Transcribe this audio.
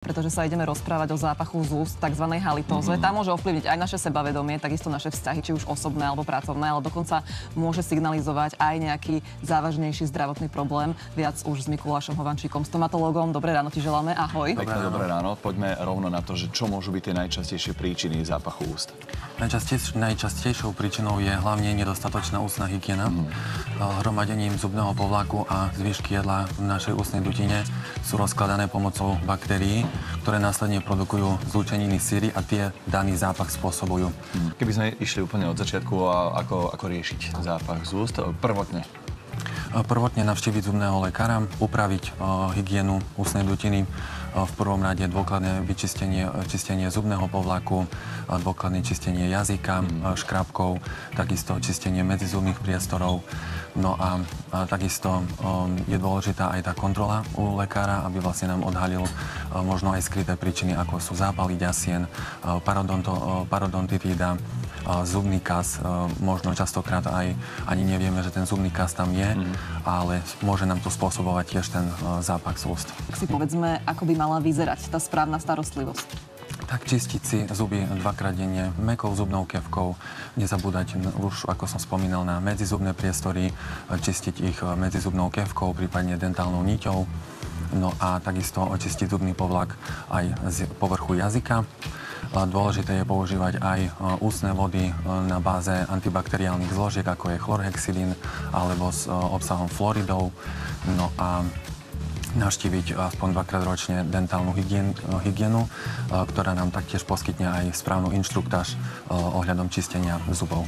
Pretože sa ideme rozprávať o zápachu z úst, takzvanej halitóze. Tá môže ovplyvniť aj naše sebavedomie, takisto naše vzťahy, či už osobné alebo pracovné, ale dokonca môže signalizovať aj nejaký závažnejší zdravotný problém. Viac už s Mikulášom Hovančíkom, stomatológom. Dobré ráno ti želáme, ahoj. Dobré ráno. Poďme rovno na to, že čo môžu byť tie najčastejšie príčiny zápachu úst. Najčastejšou príčinou je hlavne nedostatočná ústna hygiena. Hromadením zubného povlaku a zvyšky jedla v našej ústnej dutine sú rozkladané pomocou baktérií, ktoré následne produkujú zlúčeniny síry a tie daný zápach spôsobujú. Keby sme išli úplne od začiatku, ako riešiť zápach z úst prvotne? Prvotne navštíviť zubného lekára, upraviť hygienu ústnej dutiny, v prvom rade dôkladné čistenie zubného povlaku, dôkladné čistenie jazyka, škrabkou, takisto čistenie medzizubných priestorov. No a takisto je dôležitá aj tá kontrola u lekára, aby vlastne nám odhalil možno aj skryté príčiny, ako sú zápaly ďasien, parodontitída, zubný kas. Možno častokrát aj ani nevieme, že ten zubný kas tam je, ale môže nám to spôsobovať tiež ten zápach z úst. Tak si povedzme, ako by mala vyzerať tá správna starostlivosť. Tak čistiť si zuby dvakrát denne, mäkkou zubnou kevkou, nezabúdať už, ako som spomínal, na medzizubné priestory, čistiť ich medzizubnou kevkou, prípadne dentálnou niťou. No a takisto očistiť zubný povlak aj z povrchu jazyka. Dôležité je používať aj ústne vody na báze antibakteriálnych zložiek, ako je chlorhexidín alebo s obsahom fluoridov. No a navštíviť aspoň dvakrát ročne dentálnu hygienu, ktorá nám taktiež poskytne aj správnu inštruktáž ohľadom čistenia zubov.